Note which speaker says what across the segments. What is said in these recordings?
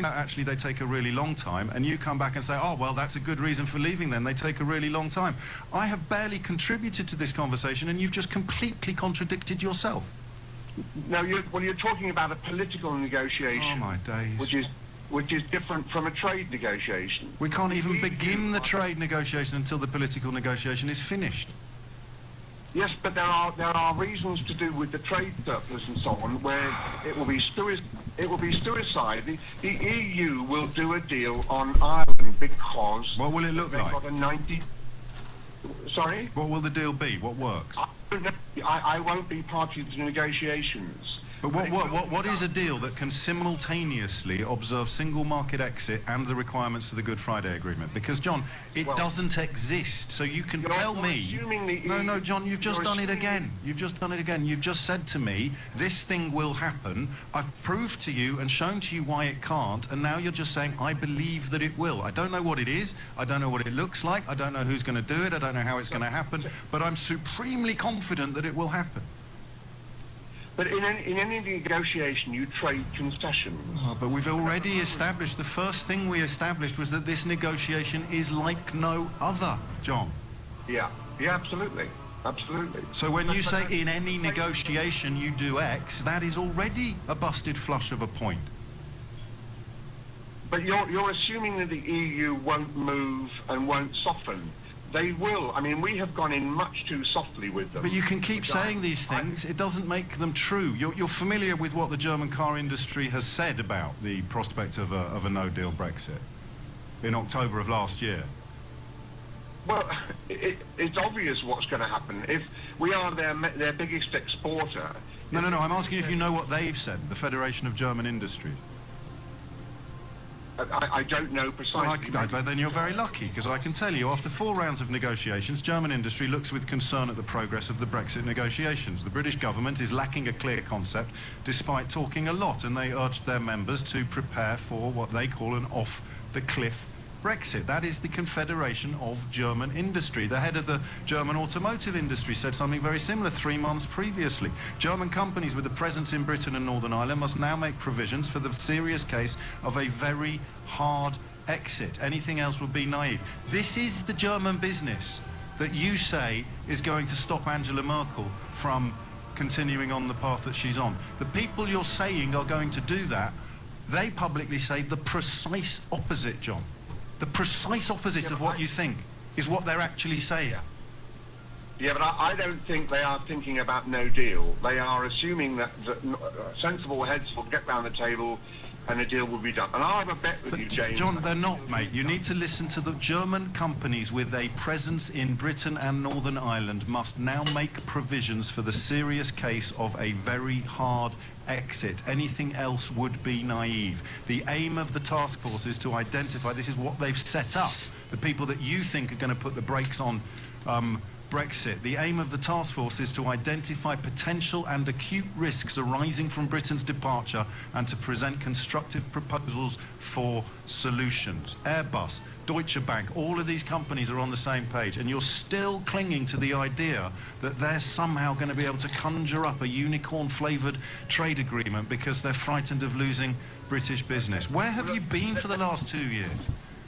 Speaker 1: point out actually they take a really long time, and you come back and say, oh, well, that's a good reason for leaving then. They take a really long time. I have barely contributed to this conversation, and you've just completely contradicted yourself.
Speaker 2: No, you're talking about a political negotiation.
Speaker 1: Oh, my days.
Speaker 2: Which is different from a trade negotiation.
Speaker 1: We can't even begin the trade negotiation until the political negotiation is finished.
Speaker 2: Yes, but there are reasons to do with the trade surplus and so on where it will be suicide. The EU will do a deal on Ireland because
Speaker 1: what will it look like?
Speaker 2: Got a 90. Sorry.
Speaker 1: What will the deal be? What works?
Speaker 2: I won't be party to the negotiations.
Speaker 1: But what is a deal that can simultaneously observe single market exit and the requirements of the Good Friday Agreement? Because, John, it doesn't exist. So you can tell me... No, John, you've just done it again. You've just done it again. You've just said to me, this thing will happen. I've proved to you and shown to you why it can't, and now you're just saying, I believe that it will. I don't know what it is. I don't know what it looks like. I don't know who's going to do it. I don't know how it's going to happen. But I'm supremely confident that it will happen.
Speaker 2: But in any negotiation, you trade concessions.
Speaker 1: Oh, but we've already established, the first thing we established was that this negotiation is like no other, John.
Speaker 2: Yeah, absolutely. Absolutely.
Speaker 1: So when you say in any negotiation you do X, that is already a busted flush of a point.
Speaker 2: But you're assuming that the EU won't move and won't soften. They will. I mean, we have gone in much too softly with them.
Speaker 1: But you can keep saying these things. It doesn't make them true. You're familiar with what the German car industry has said about the prospect of a no-deal Brexit in October of last year.
Speaker 2: Well, it's obvious what's going to happen. If we are their biggest exporter...
Speaker 1: No, I'm asking if you know what they've said, the Federation of German Industries.
Speaker 2: I don't know precisely.
Speaker 1: Well, then you're very lucky, because I can tell you, after 4 rounds of negotiations, German industry looks with concern at the progress of the Brexit negotiations. The British government is lacking a clear concept, despite talking a lot, and they urged their members to prepare for what they call an off-the-cliff Brexit. That is the Confederation of German Industry. The head of the German automotive industry said something very similar 3 months previously. German companies with a presence in Britain and Northern Ireland must now make provisions for the serious case of a very hard exit. Anything else would be naive. This is the German business that you say is going to stop Angela Merkel from continuing on the path that she's on. The people you're saying are going to do that, they publicly say the precise opposite, John. The precise opposite of what you think is what they're actually saying.
Speaker 2: Yeah, but I don't think they are thinking about no deal. They are assuming that sensible heads will get round the table and a deal will be done. And I'll have a bet with you, James.
Speaker 1: John, they're not, mate. You need to listen to the German companies with a presence in Britain and Northern Ireland must now make provisions for the serious case of a very hard exit. Anything else would be naive. The aim of the task force is to identify, this is what they've set up, the people that you think are going to put the brakes on Brexit. The aim of the task force is to identify potential and acute risks arising from Britain's departure and to present constructive proposals for solutions. Airbus, Deutsche Bank, all of these companies are on the same page, and you're still clinging to the idea that they're somehow going to be able to conjure up a unicorn-flavoured trade agreement because they're frightened of losing British business. Where have you been for the last 2 years?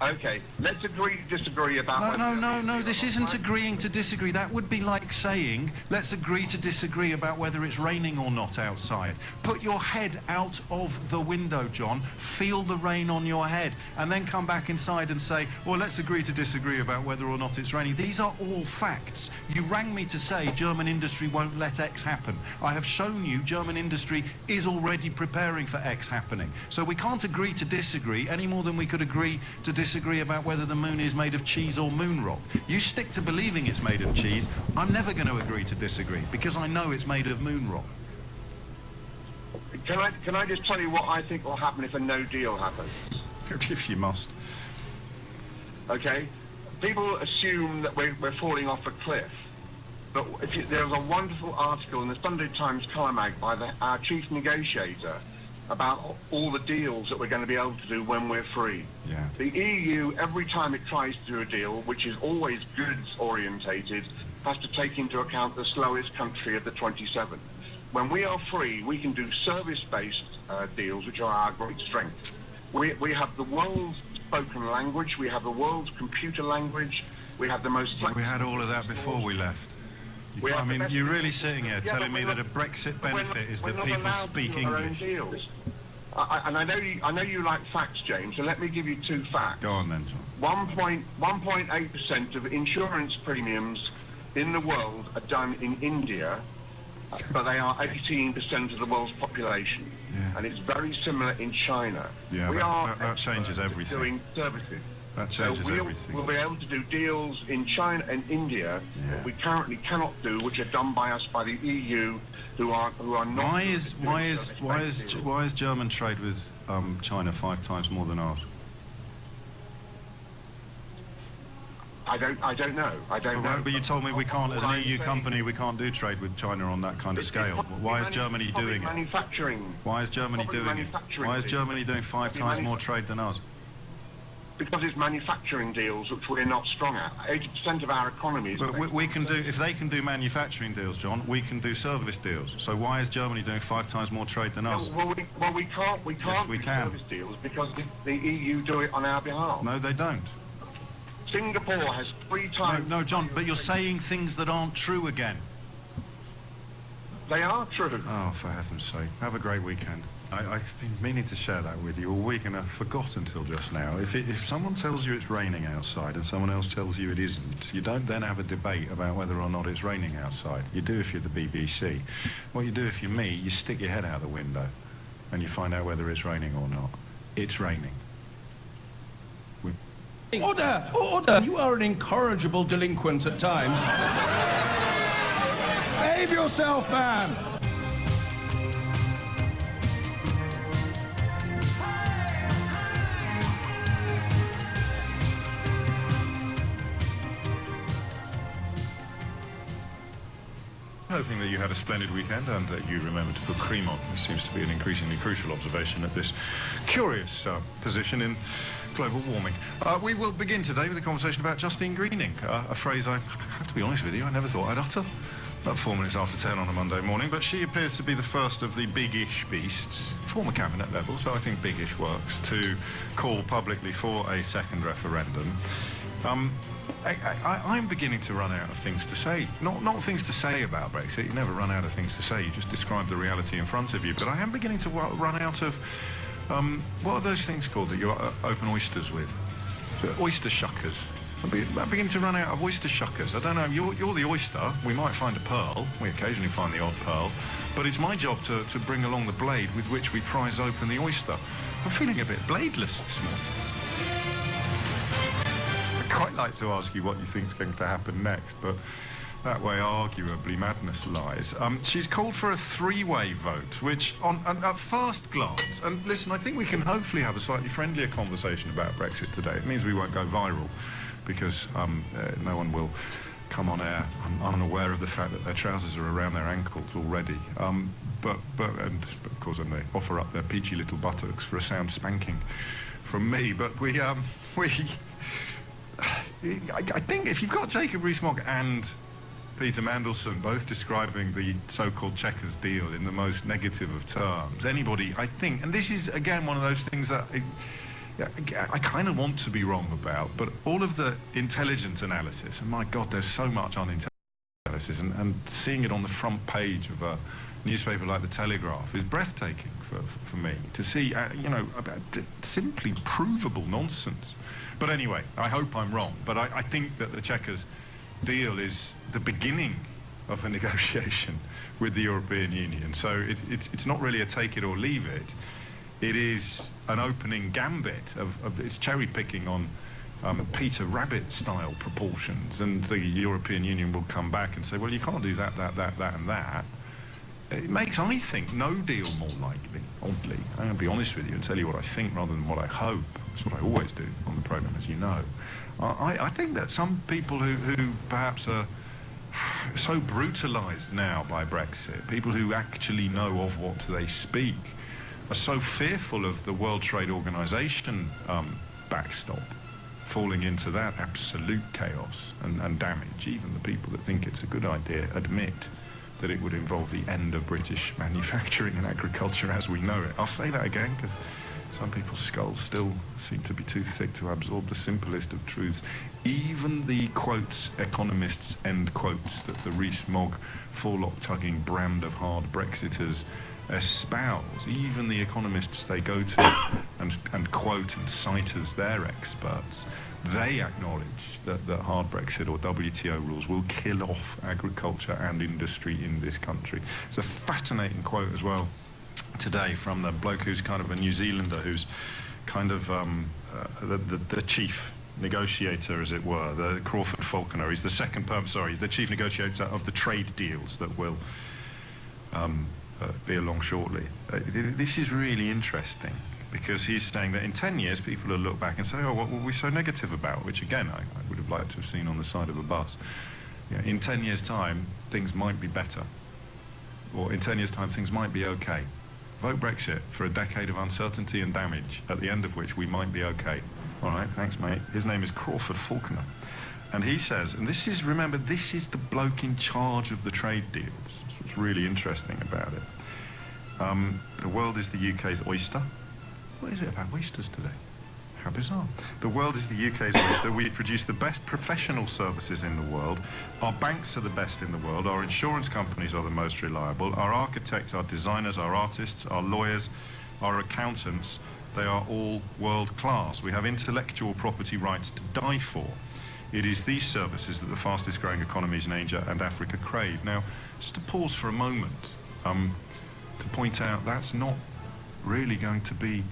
Speaker 2: Okay, let's agree to disagree about...
Speaker 1: No, this isn't agreeing to disagree. That would be like saying, let's agree to disagree about whether it's raining or not outside. Put your head out of the window, John. Feel the rain on your head. And then come back inside and say, well, let's agree to disagree about whether or not it's raining. These are all facts. You rang me to say German industry won't let X happen. I have shown you German industry is already preparing for X happening. So we can't agree to disagree any more than we could agree to disagree about whether the moon is made of cheese or moon rock. You stick to believing it's made of cheese. I'm never going to agree to disagree because I know it's made of moon rock.
Speaker 2: Can I just tell you what I think will happen if a no deal happens?
Speaker 1: If you must.
Speaker 2: Okay? People assume that we're falling off a cliff. But there was a wonderful article in the Sunday Times colour mag by our chief negotiator about all the deals that we're going to be able to do when we're free.
Speaker 1: Yeah.
Speaker 2: The EU, every time it tries to do a deal, which is always goods-orientated, has to take into account the slowest country of the 27. When we are free, we can do service-based deals, which are our great strength. We have the world's spoken language. We have the world's computer language. We have the most...
Speaker 1: But we had all of that before we left. I mean, you're really sitting here telling me that a Brexit benefit is that people speak English.
Speaker 2: And I know you like facts, James, so let me give you 2 facts.
Speaker 1: Go on then, John.
Speaker 2: 1.8% of insurance premiums in the world are done in India, but they are 18% of the world's population.
Speaker 1: Yeah.
Speaker 2: And it's very similar in China.
Speaker 1: Yeah, that changes everything.
Speaker 2: Doing services.
Speaker 1: That changes everything.
Speaker 2: We'll be able to do deals in China and India that we currently cannot do, which are done by us by the EU, who are not.
Speaker 1: Why is German trade with China 5 times more than ours?
Speaker 2: I don't know. know.
Speaker 1: But you told me we can't, as an EU company, we can't do trade with China on that kind of scale. Why is Germany doing it?
Speaker 2: Manufacturing.
Speaker 1: Why is Germany doing it? Why is Germany doing 5 times more trade than us?
Speaker 2: Because it's manufacturing deals which we're not strong at. 80% of our economy is...
Speaker 1: But we can do, if they can do manufacturing deals, John, we can do service deals. So why is Germany doing 5 times more trade than us?
Speaker 2: Well, we can't
Speaker 1: Yes, we
Speaker 2: do
Speaker 1: can.
Speaker 2: service deals because the EU do it on our behalf.
Speaker 1: No, they don't.
Speaker 2: Singapore has 3 times...
Speaker 1: No, John, but you're saying things that aren't true again.
Speaker 2: They are true.
Speaker 1: Oh, for heaven's sake. Have a great weekend. I've been meaning to share that with you all week and I forgot until just now. If someone tells you it's raining outside and someone else tells you it isn't, you don't then have a debate about whether or not it's raining outside. You do if you're the BBC. What you do if you're me, you stick your head out the window and you find out whether it's raining or not. It's raining.
Speaker 3: Order! Order! You are an incorrigible delinquent at times. Behave yourself, man!
Speaker 1: Hoping that you had a splendid weekend and that you remembered to put cream on. This seems to be an increasingly crucial observation at this curious position in global warming. We will begin today with a conversation about Justine Greening, a phrase I have to be honest with you, I never thought I'd utter. About 4 minutes after 10 on a Monday morning, but she appears to be the first of the big-ish beasts, former cabinet level, so I think big-ish works, to call publicly for a second referendum. I'm beginning to run out of things to say. Not things to say about Brexit. You never run out of things to say. You just describe the reality in front of you. But I am beginning to run out of... what are those things called that you open oysters with? Oyster shuckers. I'm beginning to run out of oyster shuckers. I don't know, you're the oyster. We might find a pearl. We occasionally find the odd pearl. But it's my job to bring along the blade with which we prise open the oyster. I'm feeling a bit bladeless this morning. I'd quite like to ask you what you think is going to happen next, but that way, arguably, madness lies. She's called for a 3-way vote, which, at first glance, and listen, I think we can hopefully have a slightly friendlier conversation about Brexit today. It means we won't go viral, because no one will come on air unaware of the fact that their trousers are around their ankles already. But of course, and they offer up their peachy little buttocks for a sound spanking from me. But I think if you've got Jacob Rees-Mogg and Peter Mandelson both describing the so-called Chequers deal in the most negative of terms, anybody, I think, and this is again one of those things that I kind of want to be wrong about, but all of the intelligence analysis, and my God, there's so much unintelligent analysis, and seeing it on the front page of a newspaper like The Telegraph is breathtaking for me, to see, about simply provable nonsense. But anyway, I hope I'm wrong, but I think that the Chequers deal is the beginning of a negotiation with the European Union. So it's not really a take it or leave it. It is an opening gambit of it's cherry picking on Peter Rabbit style proportions, and the European Union will come back and say, well, you can't do that, and that. It makes, I think, no deal more likely, oddly. I'm going to be honest with you and tell you what I think rather than what I hope. That's what I always do on the programme, as you know. I think that some people who perhaps are so brutalised now by Brexit, people who actually know of what they speak, are so fearful of the World Trade Organization backstop falling into that absolute chaos and damage. Even the people that think it's a good idea admit that it would involve the end of British manufacturing and agriculture as we know it. I'll say that again because Some people's skulls still seem to be too thick to absorb the simplest of truths. Even the, quotes, economists, end quotes, that the Rees-Mogg forelock-tugging brand of hard Brexiters espouse, even the economists they go to and quote and cite as their experts, they acknowledge that hard Brexit or WTO rules will kill off agriculture and industry in this country. It's a fascinating quote as well today from the bloke who's kind of a New Zealander, who's kind of the chief negotiator, as it were, the Crawford Falconer. He's the the chief negotiator of the trade deals that will be along shortly. This is really interesting, because he's saying that in 10 years people will look back and say, oh, what were we so negative about? Which again, I would have liked to have seen on the side of a bus. You know, in 10 years' time, things might be better. Or in 10 years' time, things might be okay. Vote Brexit for a decade of uncertainty and damage, at the end of which we might be okay. All right, thanks, mate. His name is Crawford Falconer. And he says, and this is, remember, this is the bloke in charge of the trade deals. That's what's really interesting about it. The world is the UK's oyster. What is it about oysters today? How bizarre. The world is the UK's oyster. We produce the best professional services in the world. Our banks are the best in the world. Our insurance companies are the most reliable. Our architects, our designers, our artists, our lawyers, our accountants, they are all world class. We have intellectual property rights to die for. It is these services that the fastest growing economies in Asia and Africa crave. Now, just to pause for a moment, to point out that's not really going to be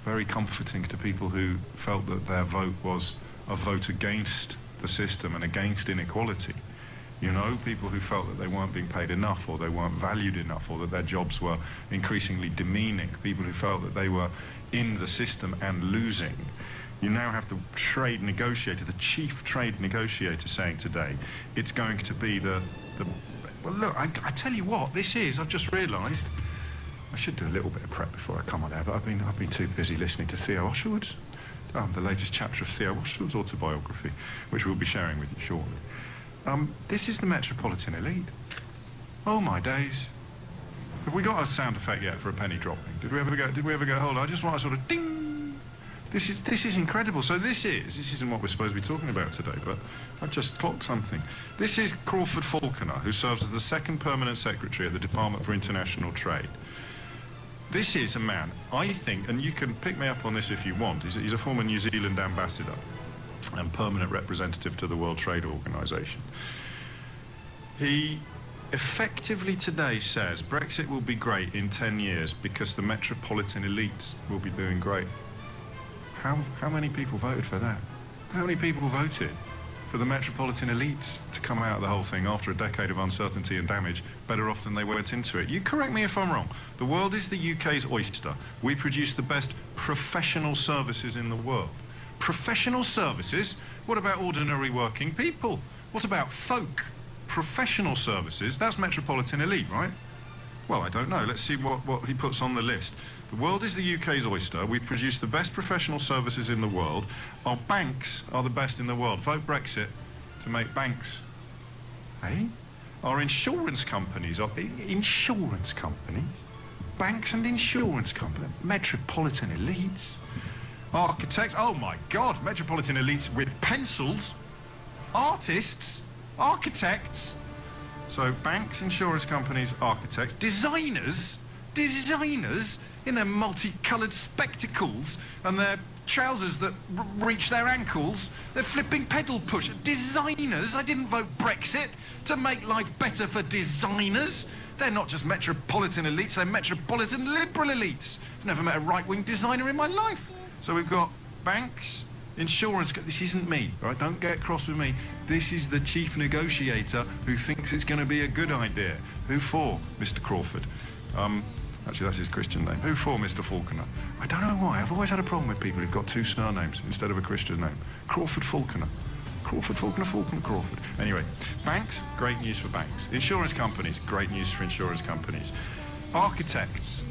Speaker 1: very comforting to people who felt that their vote was a vote against the system and against inequality. You know, people who felt that they weren't being paid enough, or they weren't valued enough, or that their jobs were increasingly demeaning. People who felt that they were in the system and losing. You now have the trade negotiator, the chief trade negotiator, saying today it's going to be the well, look, I tell you what, this is, I've just realised, I should do a little bit of prep before I come on air, but I've been too busy listening to Theo Osherwood's, the latest chapter of Theo Osherwood's autobiography, which we'll be sharing with you shortly. This is the metropolitan elite. Oh my days. Have we got a sound effect yet for a penny dropping? Did we ever go, hold on, I just want a sort of ding. This is incredible. So this isn't what we're supposed to be talking about today, but I've just clocked something. This is Crawford Falconer, who serves as the second permanent secretary of the Department for International Trade. This is a man, I think, and you can pick me up on this if you want, he's a former New Zealand ambassador and permanent representative to the World Trade Organization. He effectively today says Brexit will be great in 10 years because the metropolitan elites will be doing great. How many people voted for that? How many people voted for the metropolitan elites to come out of the whole thing after a decade of uncertainty and damage better off than they went into it? You correct me if I'm wrong. The world is the UK's oyster. We produce the best professional services in the world. Professional services? What about ordinary working people? What about folk? Professional services? That's metropolitan elite, right? Well, I don't know. Let's see what he puts on the list. The world is the UK's oyster. We produce the best professional services in the world. Our banks are the best in the world. Vote Brexit to make banks. Hey? Our insurance companies are... Insurance companies? Banks and insurance companies? Metropolitan elites? Architects? Oh my God! Metropolitan elites with pencils? Artists? Architects? So banks, insurance companies, architects, designers in their multicoloured spectacles and their trousers that reach their ankles, they're flipping pedal push. Designers, I didn't vote Brexit to make life better for designers. They're not just metropolitan elites, they're metropolitan liberal elites. I've never met a right-wing designer in my life. So we've got banks, insurance, this isn't me, right? Don't get cross with me. This is the chief negotiator who thinks it's going to be a good idea. Who for, Mr. Crawford? Actually, that's his Christian name. Who for, Mr. Falconer? I don't know why. I've always had a problem with people who've got two surnames instead of a Christian name. Crawford Falconer. Crawford Falconer, Falconer Crawford. Anyway, banks, great news for banks. Insurance companies, great news for insurance companies. Architects.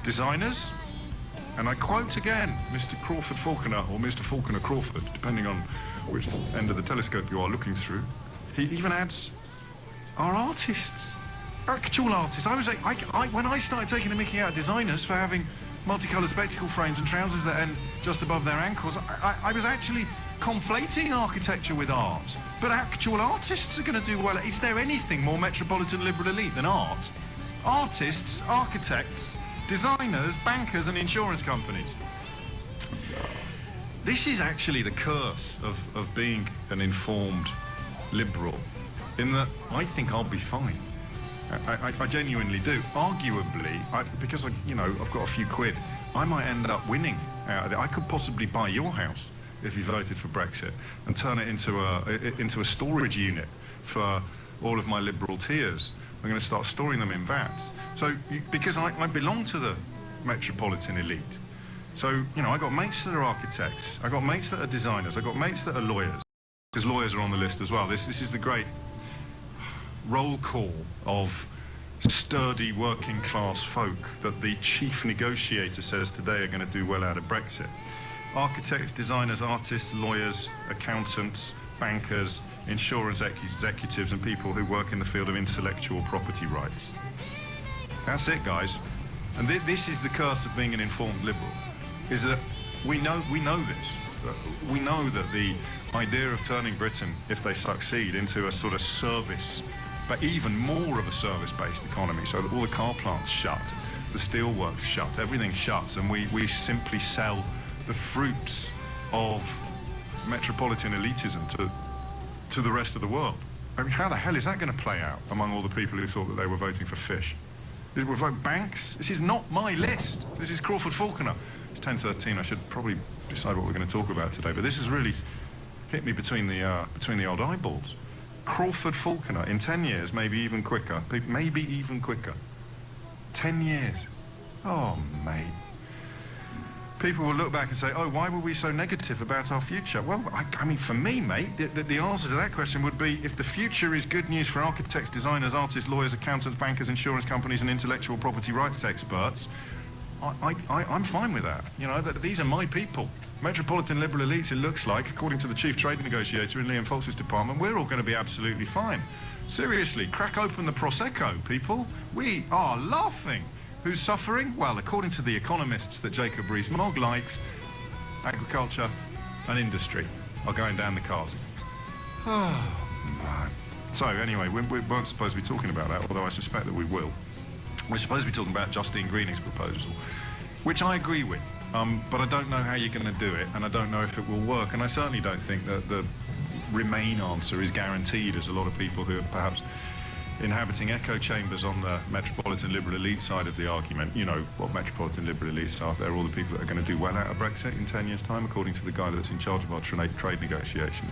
Speaker 1: Designers. And I quote again, Mr. Crawford Falconer, or Mr. Falconer Crawford, depending on which end of the telescope you are looking through. He even adds, our artists. Actual artists. When I started taking the mickey out of designers for having multicoloured spectacle frames and trousers that end just above their ankles. I was actually conflating architecture with art. But actual artists are going to do well. Is there anything more metropolitan liberal elite than art? Artists, architects, designers, bankers and insurance companies. This is actually the curse of being an informed liberal, in that I think I'll be fine. I genuinely do. Arguably, because I've got a few quid, I might end up winning out of it. I could possibly buy your house if you voted for Brexit and turn it into a storage unit for all of my liberal tears. I'm going to start storing them in vats. So, because I belong to the metropolitan elite. So, I got mates that are architects, I got mates that are designers, I got mates that are lawyers, because lawyers are on the list as well. This is the great roll call of sturdy working class folk that the chief negotiator says today are going to do well out of Brexit. Architects, designers, artists, lawyers, accountants, bankers, insurance executives and people who work in the field of intellectual property rights. That's it, guys. And this is the curse of being an informed liberal, is that we know this. We know that the idea of turning Britain, if they succeed, into a sort of service, but even more of a service-based economy, so that all the car plants shut, the steel works shut, everything shuts, and we simply sell the fruits of metropolitan elitism to the rest of the world. I mean, how the hell is that going to play out among all the people who thought that they were voting for fish? We've voted banks. This is not my list. This is Crawford Falconer. It's 10:13. I should probably decide what we're going to talk about today, but this has really hit me between the old eyeballs. Crawford Falconer, in 10 years, maybe even quicker. 10 years. Oh, mate. People will look back and say, oh, why were we so negative about our future? Well, I mean, for me, mate, the answer to that question would be, if the future is good news for architects, designers, artists, lawyers, accountants, bankers, insurance companies and intellectual property rights experts, I'm fine with that. These are my people. Metropolitan liberal elites, it looks like, according to the chief trade negotiator in Liam Foltz's department, we're all going to be absolutely fine. Seriously, crack open the Prosecco, people. We are laughing. Who's suffering? Well, according to the economists that Jacob Rees-Mogg likes, agriculture and industry are going down the cars. Oh, man. So, anyway, we weren't supposed to be talking about that, although I suspect that we will. We're supposed to be talking about Justine Greening's proposal, which I agree with, but I don't know how you're going to do it, and I don't know if it will work, and I certainly don't think that the Remain answer is guaranteed, as a lot of people who are perhaps inhabiting echo chambers on the metropolitan liberal elite side of the argument. You know what metropolitan liberal elites are. They're all the people that are going to do well out of Brexit in 10 years' time, according to the guy that's in charge of our trade negotiations.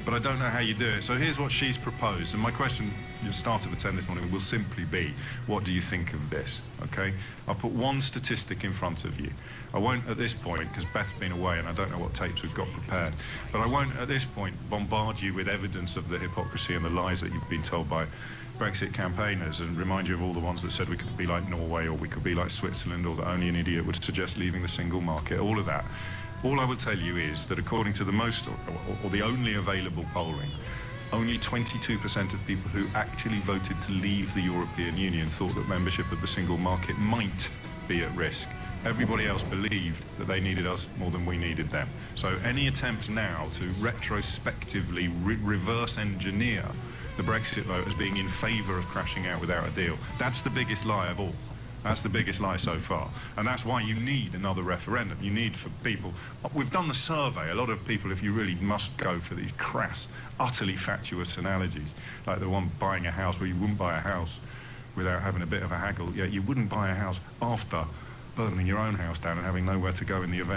Speaker 1: But I don't know how you do it. So here's what she's proposed. And my question, at the start of the 10 this morning, will simply be, what do you think of this? Okay? I'll put one statistic in front of you. I won't at this point, because Beth's been away and I don't know what tapes we've got prepared, but I won't at this point bombard you with evidence of the hypocrisy and the lies that you've been told by Brexit campaigners and remind you of all the ones that said we could be like Norway or we could be like Switzerland or that only an idiot would suggest leaving the single market, all of that. All I will tell you is that according to the most or the only available polling, only 22% of people who actually voted to leave the European Union thought that membership of the single market might be at risk. Everybody else believed that they needed us more than we needed them. So any attempt now to retrospectively reverse engineer the Brexit vote as being in favour of crashing out without a deal, that's the biggest lie of all. That's the biggest lie so far. And that's why you need another referendum. You need for people... We've done the survey. A lot of people, if you really must go for these crass, utterly fatuous analogies, like the one buying a house where you wouldn't buy a house without having a bit of a haggle. Yeah, you wouldn't buy a house after burning your own house down and having nowhere to go in the event